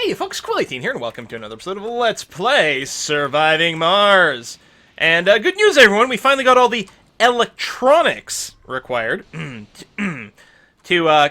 Hey folks, Quill18 here, and welcome to another episode of Let's Play Surviving Mars. And good news, everyone, we finally got all the electronics required to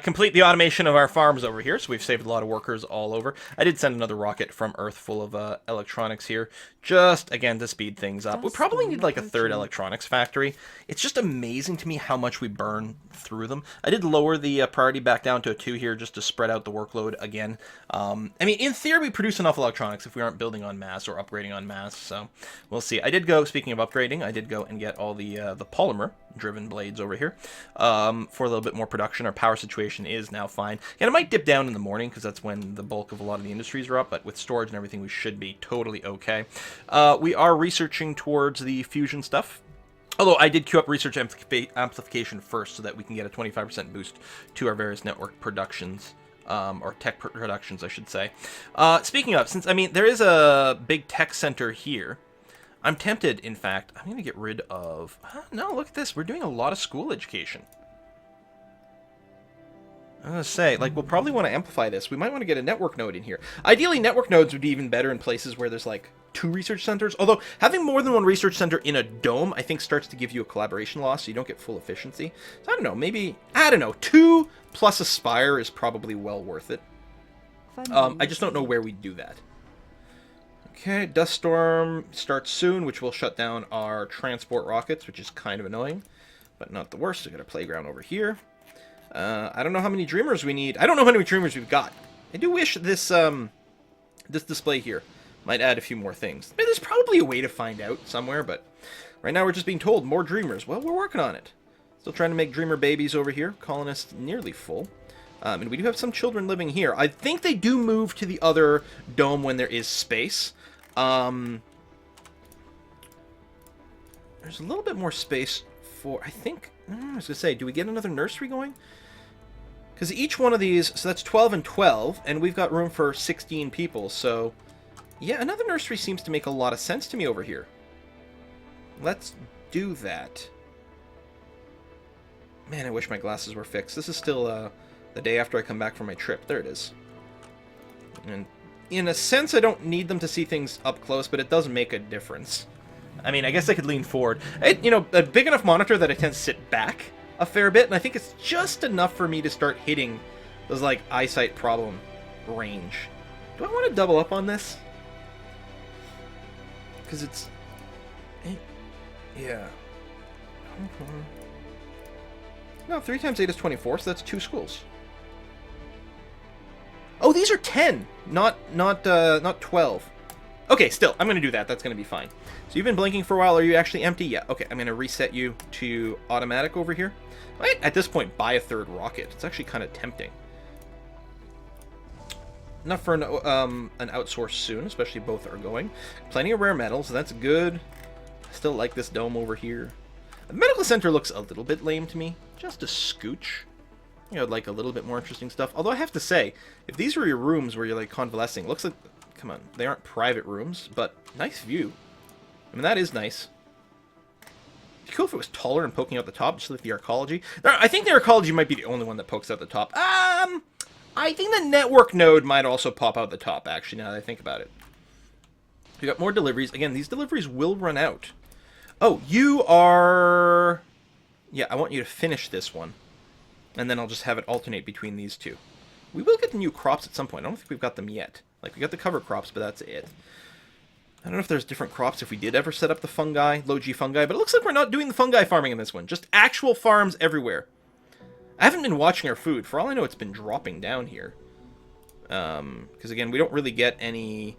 complete the automation of our farms over here, so we've saved a lot of workers all over. I did send another rocket from Earth full of electronics here, just, again, to speed things up. We probably need, like, a third electronics factory. It's just amazing to me how much we burn through them. I did lower the priority back down to a 2 here, just to spread out the workload again. I mean, in theory, we produce enough electronics if we aren't building en masse or upgrading en masse, so we'll see. I did go, speaking of upgrading, I did go and get all the polymer-driven blades over here for a little bit more production. Our power situation is now fine. And it might dip down in the morning, because that's when the bulk of a lot of the industries are up, but with storage and everything, we should be totally okay. We are researching towards the fusion stuff. Although I did queue up research amplification first so that we can get a 25% boost to our various network productions. Or tech productions, I should say. Speaking of, since, I mean, there is a big tech center here. I'm tempted, in fact, I'm going to get rid of... no, look at this. We're doing a lot of school education. I'm going to say, like, we'll probably want to amplify this. We might want to get a network node in here. Ideally, network nodes would be even better in places where there's, like, 2 research centers. Although, having more than 1 research center in a dome, I think, starts to give you a collaboration loss, so you don't get full efficiency. So, I don't know, maybe, 2 plus a spire is probably well worth it. I just don't know where we'd do that. Okay, Dust Storm starts soon, which will shut down our transport rockets, which is kind of annoying, but not the worst. We got a playground over here. I don't know how many dreamers we need. I don't know how many dreamers we've got. I do wish this this display here might add a few more things. I mean, there's probably a way to find out somewhere, but right now we're just being told more dreamers. Well, we're working on it. Still trying to make dreamer babies over here. Colonists nearly full. And we do have some children living here. I think they do move to the other dome when there is space. There's a little bit more space for, I think, I was going to say, do we get another nursery going? Because each one of these, so that's 12 and 12, and we've got room for 16 people, so yeah, another nursery seems to make a lot of sense to me over here. Let's do that. Man, I wish my glasses were fixed. This is still the day after I come back from my trip. There it is. And in a sense, I don't need them to see things up close, but it does make a difference. I mean, I guess I could lean forward. You know, a big enough monitor that I tend to sit back a fair bit, and I think it's just enough for me to start hitting those, like, eyesight problem range. Do I want to double up on this? Because it's... yeah. No, 3 times 8 is 24, so that's 2 schools. Oh, these are 10, not 12. Okay, still, I'm going to do that. That's going to be fine. So you've been blinking for a while. Are you actually empty? Yeah. Okay, I'm going to reset you to automatic over here. I might, at this point, buy a 3rd rocket. It's actually kind of tempting. Enough for an outsource soon, especially both are going. Plenty of rare metals, so that's good. I still like this dome over here. The medical center looks a little bit lame to me. Just a scooch. You know, I'd like a little bit more interesting stuff. Although I have to say, if these were your rooms where you're, like, convalescing, looks like... come on, they aren't private rooms, but nice view. I mean, that is nice. It'd be cool if it was taller and poking out the top, just like the arcology. I think the arcology might be the only one that pokes out the top. I think the network node might also pop out the top, actually, now that I think about it. We got more deliveries. Again, these deliveries will run out. Oh, you are... yeah, I want you to finish this one. And then I'll just have it alternate between these 2. We will get the new crops at some point. I don't think we've got them yet. Like, we got the cover crops, but that's it. I don't know if there's different crops if we did ever set up the fungi, low-G fungi, but it looks like we're not doing the fungi farming in this one. Just actual farms everywhere. I haven't been watching our food. For all I know, it's been dropping down here. Because, again, we don't really get any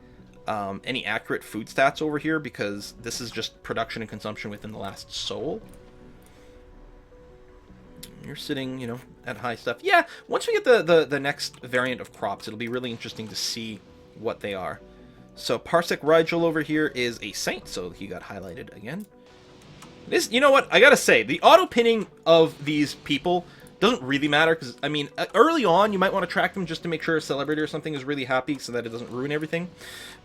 accurate food stats over here because this is just production and consumption within the last sol. You're sitting, you know, at high stuff. Yeah, once we get the next variant of crops, it'll be really interesting to see what they are. So Parsec Rigel over here is a saint, so he got highlighted again. This, you know what? I gotta say, the auto-pinning of these people doesn't really matter, because, I mean, early on, you might want to track them just to make sure a celebrity or something is really happy so that it doesn't ruin everything.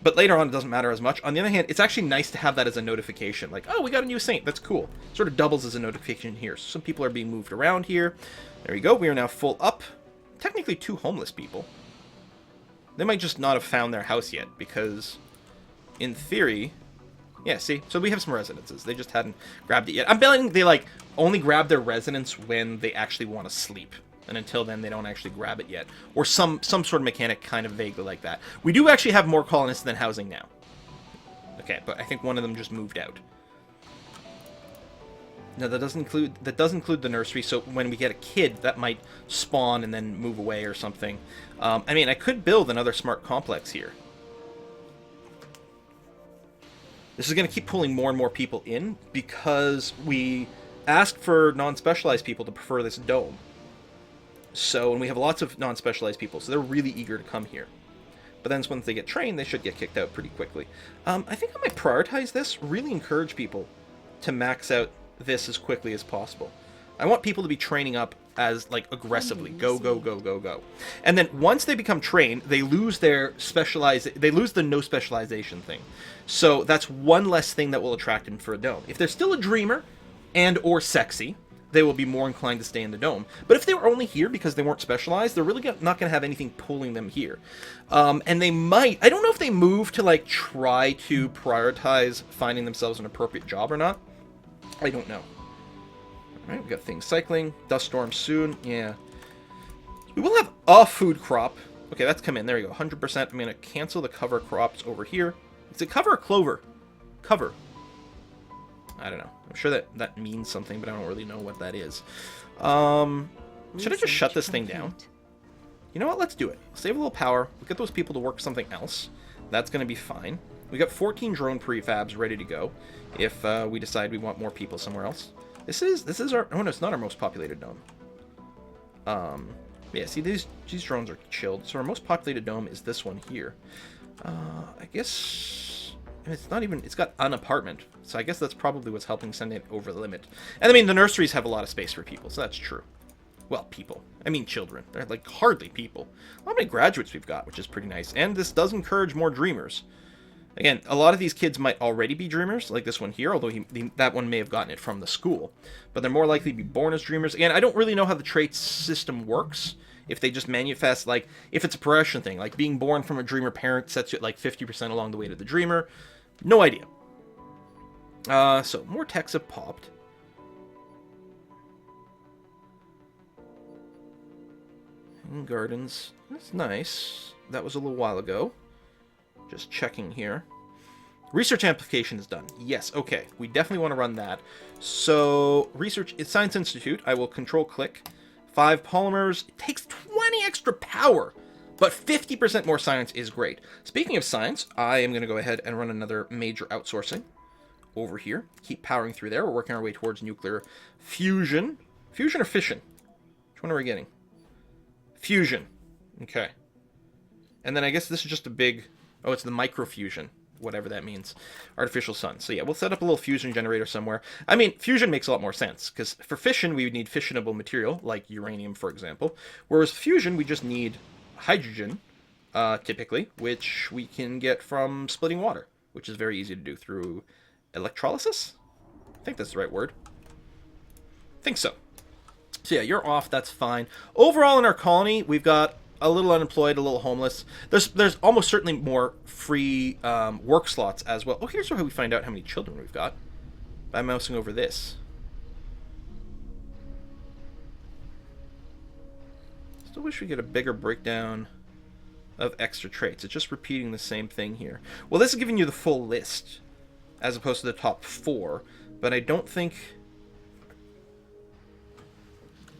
But later on, it doesn't matter as much. On the other hand, it's actually nice to have that as a notification. Like, oh, we got a new saint. That's cool. Sort of doubles as a notification here. So some people are being moved around here. There we go. We are now full up. Technically 2 homeless people. They might just not have found their house yet, because in theory... Yeah, see? So we have some residences. They just hadn't grabbed it yet. I'm betting they, like, only grab their residence when they actually want to sleep. And until then, they don't actually grab it yet. Or some sort of mechanic kind of vaguely like that. We do actually have more colonists than housing now. Okay, but I think one of them just moved out. No, that does include the nursery, so when we get a kid, that might spawn and then move away or something. I mean, I could build another smart complex here. This is going to keep pulling more and more people in because we asked for non-specialized people to prefer this dome. So, and we have lots of non-specialized people, so they're really eager to come here. But then once they get trained, they should get kicked out pretty quickly. I think I might prioritize this, really encourage people to max out this as quickly as possible. I want people to be training up as, like, aggressively. Go, go, go, go, go. And then once they become trained, they lose their they lose the no specialization thing. So that's one less thing that will attract them for a dome. If they're still a dreamer and or sexy, they will be more inclined to stay in the dome. But if they were only here because they weren't specialized, they're really not going to have anything pulling them here. And they might... I don't know if they move to, like, try to prioritize finding themselves an appropriate job or not. I don't know. Alright, we got things cycling. Dust storm soon. Yeah. We will have a food crop. Okay, that's come in. There you go. 100%. I'm going to cancel the cover crops over here. Is it cover or clover? Cover. I don't know. I'm sure that means something, but I don't really know what that is. Should I just shut this thing down? You know what? Let's do it. Save a little power. We'll get those people to work something else. That's going to be fine. We got 14 drone prefabs ready to go if we decide we want more people somewhere else. This is our... Oh, no, it's not our most populated dome. Yeah, see, these drones are chilled. So our most populated dome is this one here. I guess... It's not even... It's got an apartment. So I guess that's probably what's helping send it over the limit. And I mean, the nurseries have a lot of space for people, so that's true. Well, people. I mean children. They're like hardly people. How many graduates we've got, which is pretty nice. And this does encourage more dreamers. Again, a lot of these kids might already be dreamers, like this one here, although that one may have gotten it from the school. But they're more likely to be born as dreamers. Again, I don't really know how the trait system works. If they just manifest, like, if it's a progression thing, like being born from a dreamer parent sets you at like 50% along the way to the dreamer. No idea. So, more techs have popped. And gardens. That's nice. That was a little while ago. Just checking here. Research application is done. Yes, okay. We definitely want to run that. So, research at Science Institute. I will control-click. 5 polymers. It takes 20 extra power, but 50% more science is great. Speaking of science, I am going to go ahead and run another major outsourcing over here. Keep powering through there. We're working our way towards nuclear fusion. Fusion or fission? Which one are we getting? Fusion. Okay. And then I guess this is just a big... Oh, it's the microfusion, whatever that means. Artificial sun. So yeah, we'll set up a little fusion generator somewhere. I mean, fusion makes a lot more sense, because for fission, we would need fissionable material, like uranium, for example. Whereas fusion, we just need hydrogen, typically, which we can get from splitting water, which is very easy to do through electrolysis? I think that's the right word. I think so. So yeah, you're off, that's fine. Overall in our colony, we've got a little unemployed, a little homeless. There's almost certainly more free work slots as well. Oh, here's how we find out how many children we've got. By mousing over this. Still wish we get a bigger breakdown of extra traits. It's just repeating the same thing here. Well, this is giving you the full list, as opposed to the top 4. But I don't think...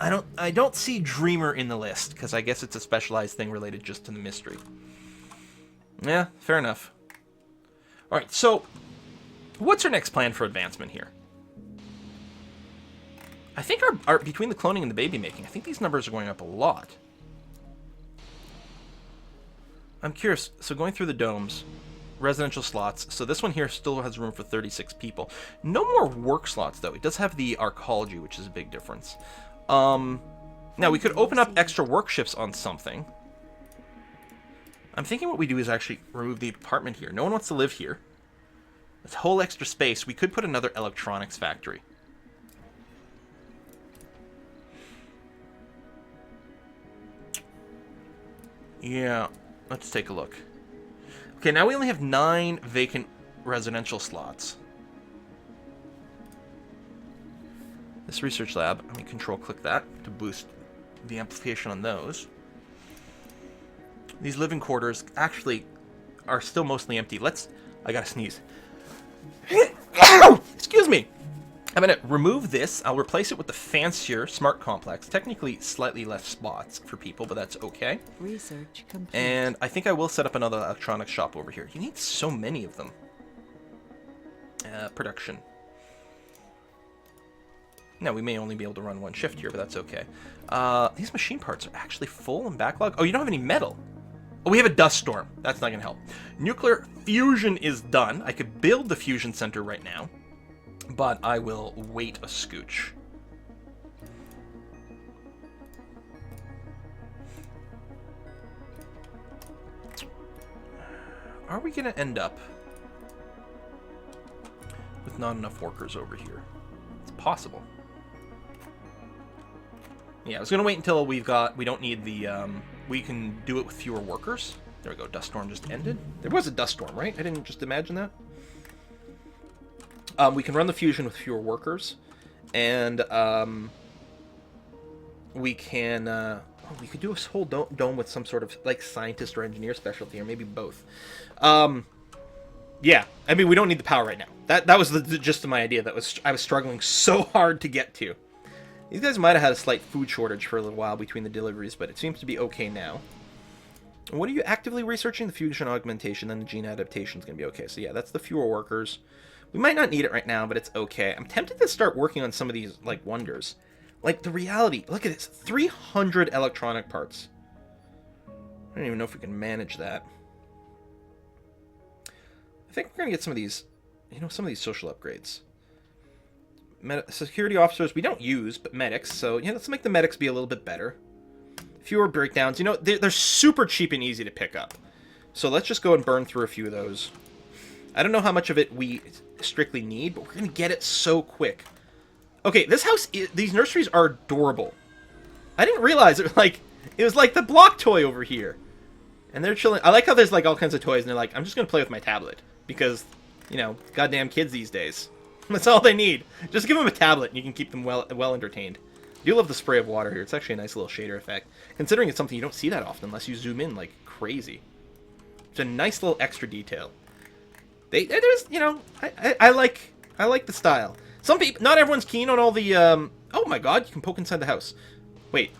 I don't see Dreamer in the list, because I guess it's a specialized thing related just to the mystery. Yeah, fair enough. Alright, so, what's our next plan for advancement here? I think our between the cloning and the baby making, I think these numbers are going up a lot. I'm curious, so going through the domes, residential slots, so this one here still has room for 36 people. No more work slots, though. It does have the arcology, which is a big difference. Now, we could open up extra work shifts on something. I'm thinking what we do is actually remove the apartment here. No one wants to live here. This whole extra space, we could put another electronics factory. Yeah. Let's take a look. Okay, now we only have 9 vacant residential slots. This research lab, let me control-click that to boost the amplification on those. These living quarters actually are still mostly empty. I gotta sneeze. Excuse me. I'm gonna remove this. I'll replace it with the fancier smart complex. Technically, slightly less spots for people, but that's okay. Research complete. And I think I will set up another electronics shop over here. You need so many of them. Production. Now, we may only be able to run one shift here, but that's okay. These machine parts are actually full and backlog. Oh, you don't have any metal. Oh, we have a dust storm. That's not going to help. Nuclear fusion is done. I could build the fusion center right now, but I will wait a scooch. Are we going to end up with not enough workers over here? It's possible. Yeah, I was going to wait until we don't need the, we can do it with fewer workers. There we go, dust storm just ended. There was a dust storm, right? I didn't just imagine that. We can run the fusion with fewer workers. And, we can, we could do a whole dome with some sort of, like, scientist or engineer specialty, or maybe both. Yeah, I mean, we don't need the power right now. That was the gist of my idea. I was struggling so hard to get to. These guys might have had a slight food shortage for a little while between the deliveries, but it seems to be okay now. And what are you actively researching? The fusion augmentation and the gene adaptation is going to be okay. So yeah, that's the fewer workers. We might not need it right now, but it's okay. I'm tempted to start working on some of these, like, wonders. Like, the reality. Look at this. 300 electronic parts. I don't even know if we can manage that. I think we're going to get some of these, some of these social upgrades. Security officers we don't use, but medics. So, let's make the medics be a little bit better. Fewer breakdowns. They're super cheap and easy to pick up. So let's just go and burn through a few of those. I don't know how much of it we strictly need, but we're going to get it so quick. Okay, this house, these nurseries are adorable. I didn't realize it was like the block toy over here. And they're chilling. I like how there's, like, all kinds of toys, and they're like, I'm just going to play with my tablet. Because, goddamn kids these days. That's all they need. Just give them a tablet, and you can keep them well entertained. I do love the spray of water here. It's actually a nice little shader effect. Considering it's something you don't see that often unless you zoom in like crazy. It's a nice little extra detail. There's, I like the style. Some people, not everyone's keen on all the, oh my god, you can poke inside the house. Wait.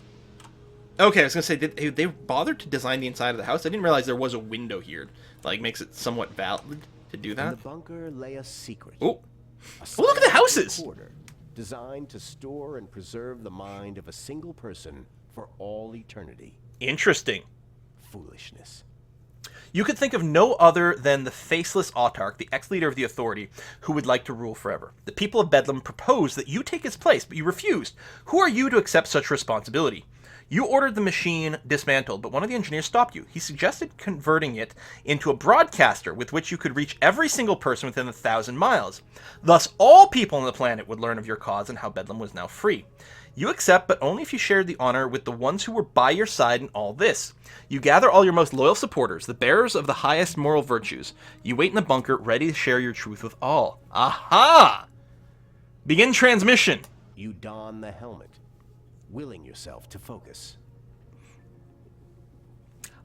Okay, I was gonna say, did they bothered to design the inside of the house? I didn't realize there was a window here. Like, makes it somewhat valid to do that. In the bunker lay a secret. Oh. Oh, look at the houses! Designed to store and preserve the mind of a single person for all eternity. Interesting. Foolishness. You could think of no other than the faceless autarch, the ex-leader of the authority, who would like to rule forever. The people of Bedlam proposed that you take his place, but you refused. Who are you to accept such responsibility? You ordered the machine dismantled, but one of the engineers stopped you. He suggested converting it into a broadcaster with which you could reach every single person within 1,000 miles. Thus, all people on the planet would learn of your cause and how Bedlam was now free. You accept, but only if you shared the honor with the ones who were by your side in all this. You gather all your most loyal supporters, the bearers of the highest moral virtues. You wait in the bunker, ready to share your truth with all. Aha! Begin transmission. You don the helmet, willing yourself to focus.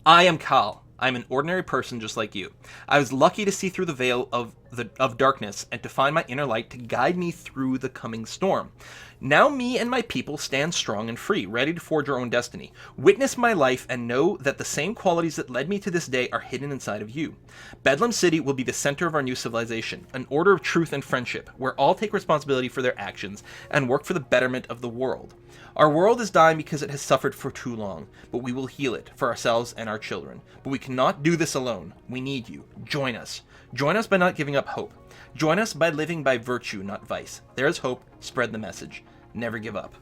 I am Kal. I'm an ordinary person just like you. I was lucky to see through the veil of darkness and to find my inner light to guide me through the coming storm. Now me and my people stand strong and free, ready to forge our own destiny. Witness my life and know that the same qualities that led me to this day are hidden inside of you. Bedlam City will be the center of our new civilization, an order of truth and friendship, where all take responsibility for their actions and work for the betterment of the world. Our world is dying because it has suffered for too long, but we will heal it for ourselves and our children. But we cannot do this alone. We need you. Join us. Join us by not giving up hope. Join us by living by virtue, not vice. There is hope. Spread the message. Never give up.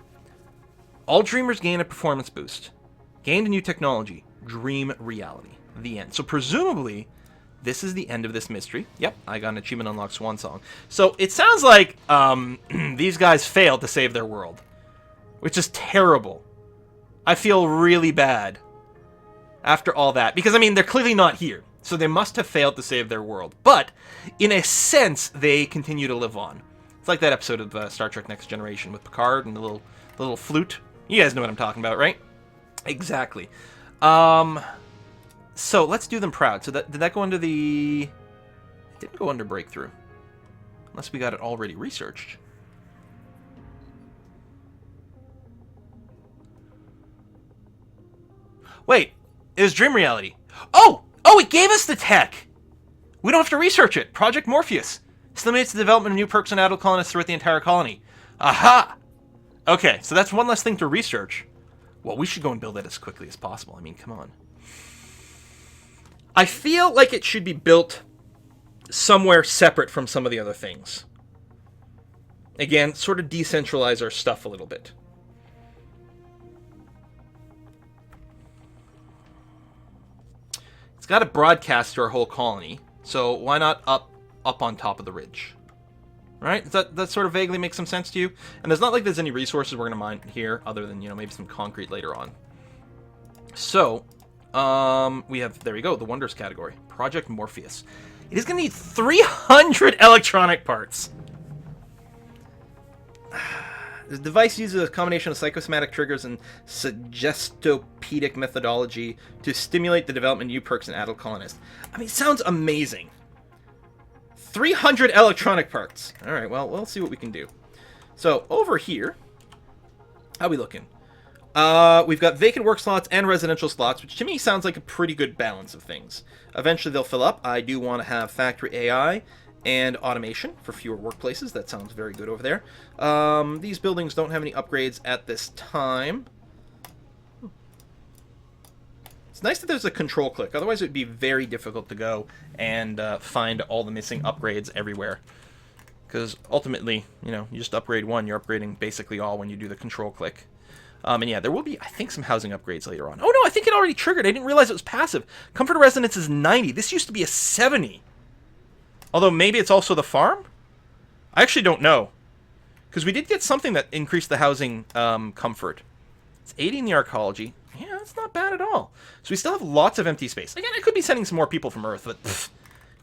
All dreamers gain a performance boost. Gained a new technology. Dream reality. The end. So presumably, this is the end of this mystery. Yep, I got an achievement unlocked Swan Song. So it sounds like these guys failed to save their world. Which is terrible. I feel really bad. After all that. Because, I mean, they're clearly not here. So they must have failed to save their world. But, in a sense, they continue to live on. It's like that episode of Star Trek Next Generation with Picard and the little flute. You guys know what I'm talking about, right? Exactly. So, let's do them proud. So, did that go under the... It didn't go under breakthrough. Unless we got it already researched. Wait, it was dream reality. Oh, it gave us the tech. We don't have to research it. Project Morpheus stimulates the development of new perks and adult colonists throughout the entire colony. Aha! Okay, so that's one less thing to research. Well, we should go and build it as quickly as possible. I mean, come on. I feel like it should be built somewhere separate from some of the other things. Again, sort of decentralize our stuff a little bit. It's got to broadcast to our whole colony, so why not up on top of the ridge? Right? Does that sort of vaguely make some sense to you? And there's not like there's any resources we're going to mine here, other than, maybe some concrete later on. So, we have, there we go, the Wonders category. Project Morpheus. It is going to need 300 electronic parts. The device uses a combination of psychosomatic triggers and suggestopedic methodology to stimulate the development of new perks in adult colonists. I mean, it sounds amazing. 300 electronic parts. All right, well, we'll see what we can do. So, over here, how are we looking? We've got vacant work slots and residential slots, which to me sounds like a pretty good balance of things. Eventually, they'll fill up. I do want to have factory AI and automation for fewer workplaces. That sounds very good over there. These buildings don't have any upgrades at this time. It's nice that there's a control click. Otherwise, it would be very difficult to go and find all the missing upgrades everywhere. Because ultimately, you just upgrade one, you're upgrading basically all when you do the control click. And yeah, there will be, I think, some housing upgrades later on. Oh no, I think it already triggered. I didn't realize it was passive. Comfort of residence is 90. This used to be a 70. Although maybe it's also the farm? I actually don't know. Because we did get something that increased the housing comfort. It's 80 in the arcology. Yeah, that's not bad at all. So we still have lots of empty space. Again, I could be sending some more people from Earth, but if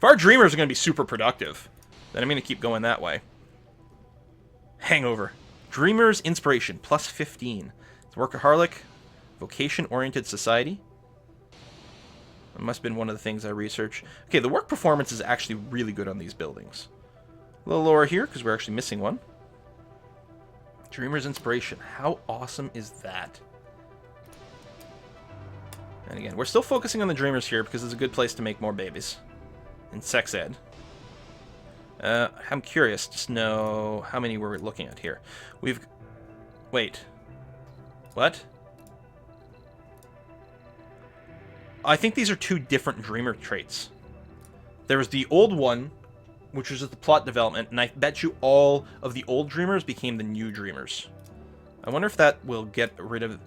our dreamers are going to be super productive, then I'm going to keep going that way. Hangover. Dreamers Inspiration, plus 15. It's Workaholic. Vocation-oriented society. It must have been one of the things I researched. Okay, the work performance is actually really good on these buildings. A little lower here, because we're actually missing one. Dreamer's Inspiration. How awesome is that? And again, we're still focusing on the Dreamers here, because it's a good place to make more babies. And sex ed. I'm curious to know how many we're looking at here. Wait. What? I think these are two different dreamer traits. There was the old one, which was just the plot development, and I bet you all of the old dreamers became the new dreamers. I wonder if that will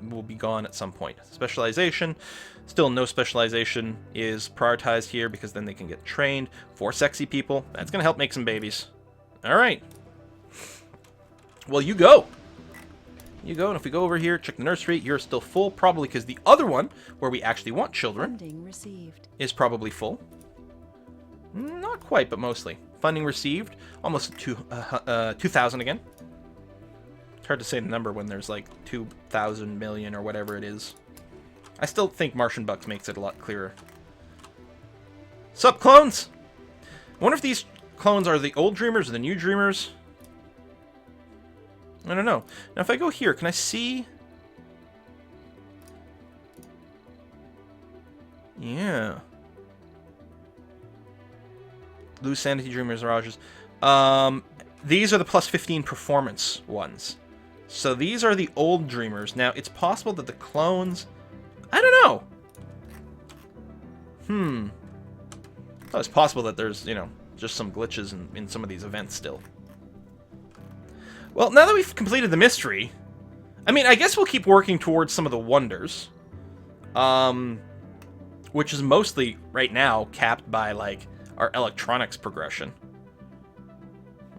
will be gone at some point. Specialization. Still no specialization is prioritized here because then they can get trained for sexy people. That's going to help make some babies. Alright. Well, you go. You go, and if we go over here, check the nursery, you're still full, probably because the other one, where we actually want children, is probably full. Not quite, but mostly. Funding received, almost 2,000 again. It's hard to say the number when there's like 2,000 million or whatever it is. I still think Martian Bucks makes it a lot clearer. Sup, clones? I wonder if these clones are the old dreamers or the new dreamers. I don't know. Now, if I go here, can I see? Yeah. Lose sanity, dreamers, mirages. These are the plus 15 performance ones. So these are the old dreamers. Now, it's possible that the clones... I don't know. Oh, it's possible that there's, just some glitches in some of these events still. Well, now that we've completed the mystery, I mean, I guess we'll keep working towards some of the wonders. Which is mostly, right now, capped by, like, our electronics progression.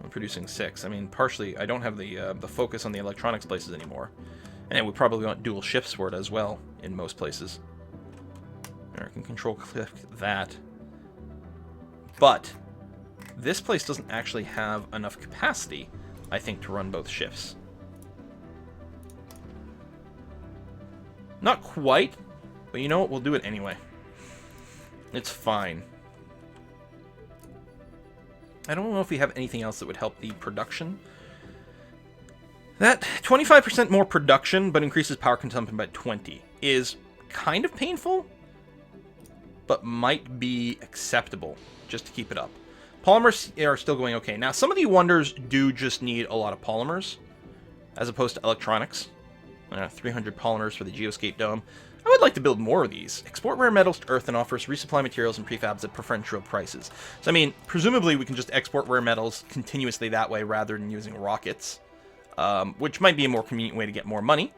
I'm producing 6. I mean, partially, I don't have the focus on the electronics places anymore. And we probably want dual shifts for it as well, in most places. Or I can control click that. But this place doesn't actually have enough capacity, I think, to run both shifts. Not quite, but you know what? We'll do it anyway. It's fine. I don't know if we have anything else that would help the production. That 25% more production, but increases power consumption by 20, is kind of painful, but might be acceptable just to keep it up. Polymers are still going okay. Now, some of the wonders do just need a lot of polymers, as opposed to electronics. 300 polymers for the Geoscape Dome. I would like to build more of these. Export rare metals to Earth and offers resupply materials and prefabs at preferential prices. So, I mean, presumably we can just export rare metals continuously that way rather than using rockets, which might be a more convenient way to get more money,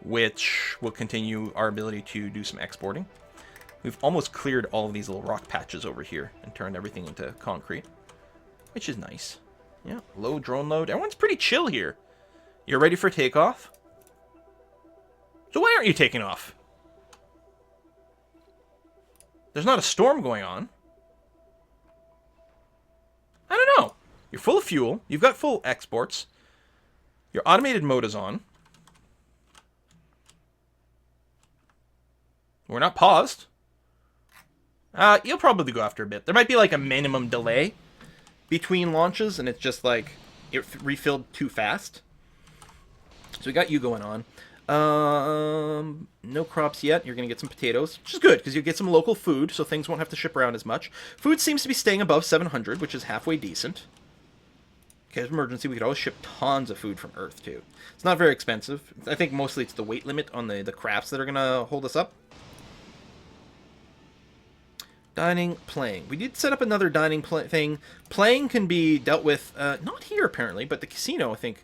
which will continue our ability to do some exporting. We've almost cleared all of these little rock patches over here and turned everything into concrete, which is nice. Yeah, low drone load. Everyone's pretty chill here. You're ready for takeoff? So why aren't you taking off? There's not a storm going on. I don't know. You're full of fuel. You've got full exports. Your automated mode is on. We're not paused. You'll probably go after a bit. There might be like a minimum delay between launches, and it's just like it refilled too fast. So we got you going on. No crops yet. You're going to get some potatoes, which is good, because you'll get some local food, so things won't have to ship around as much. Food seems to be staying above 700, which is halfway decent. In case of emergency, we could always ship tons of food from Earth, too. It's not very expensive. I think mostly it's the weight limit on the crafts that are going to hold us up. Dining, playing. We did set up another dining thing. Playing can be dealt with, not here apparently, but the casino, I think.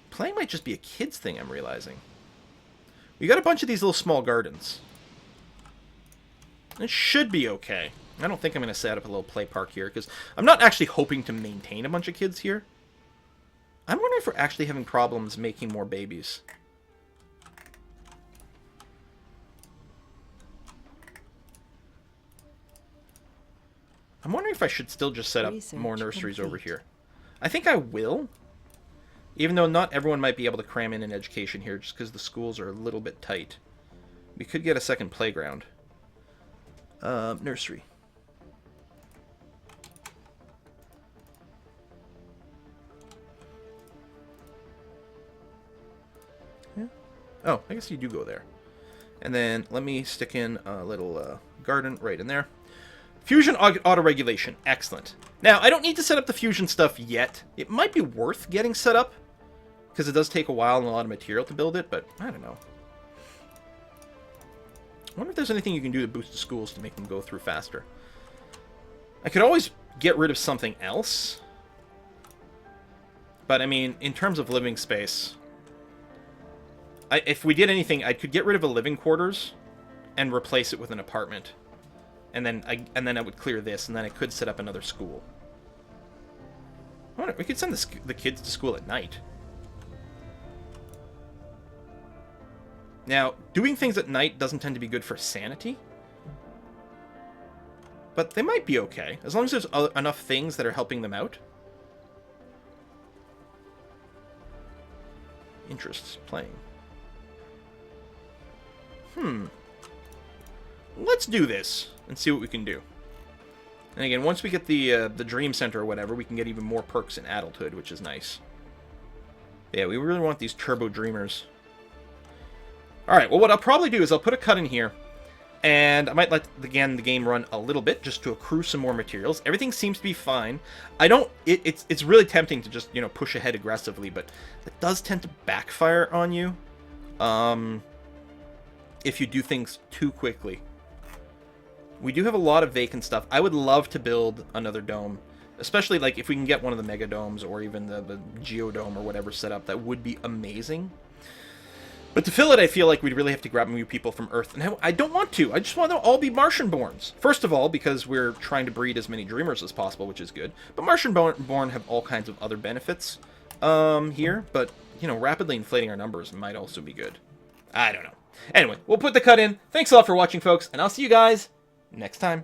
Playing might just be a kid's thing, I'm realizing. We got a bunch of these little small gardens. It should be okay. I don't think I'm going to set up a little play park here, because I'm not actually hoping to maintain a bunch of kids here. I'm wondering if we're actually having problems making more babies. I'm wondering if I should still just set up more nurseries over here. I think I will. Even though not everyone might be able to cram in an education here just because the schools are a little bit tight. We could get a second playground. Nursery. Yeah. Oh, I guess you do go there. And then let me stick in a little garden right in there. Fusion auto-regulation. Excellent. Now, I don't need to set up the fusion stuff yet. It might be worth getting set up, because it does take a while and a lot of material to build it, but I don't know. I wonder if there's anything you can do to boost the schools to make them go through faster. I could always get rid of something else. But, I mean, in terms of living space, if we did anything, I could get rid of a living quarters and replace it with an apartment. And then I would clear this, and then I could set up another school. I wonder, we could send the kids to school at night. Now, doing things at night doesn't tend to be good for sanity. But they might be okay, as long as there's enough things that are helping them out. Interests, playing. Let's do this and see what we can do. And again, once we get the Dream Center or whatever, we can get even more perks in adulthood, which is nice. Yeah, we really want these Turbo Dreamers. Alright, well, what I'll probably do is I'll put a cut in here, and I might let, again, the game run a little bit, just to accrue some more materials. Everything seems to be fine. It's really tempting to just, push ahead aggressively, but it does tend to backfire on you, if you do things too quickly. We do have a lot of vacant stuff. I would love to build another dome, especially, like, if we can get one of the Mega Domes, or even the Geodome, or whatever set up. That would be amazing. But to fill it, I feel like we'd really have to grab new people from Earth. And I don't want to. I just want them to all be Martian-borns. First of all, because we're trying to breed as many Dreamers as possible, which is good. But Martian-born have all kinds of other benefits here. But, rapidly inflating our numbers might also be good. I don't know. Anyway, we'll put the cut in. Thanks a lot for watching, folks, and I'll see you guys next time.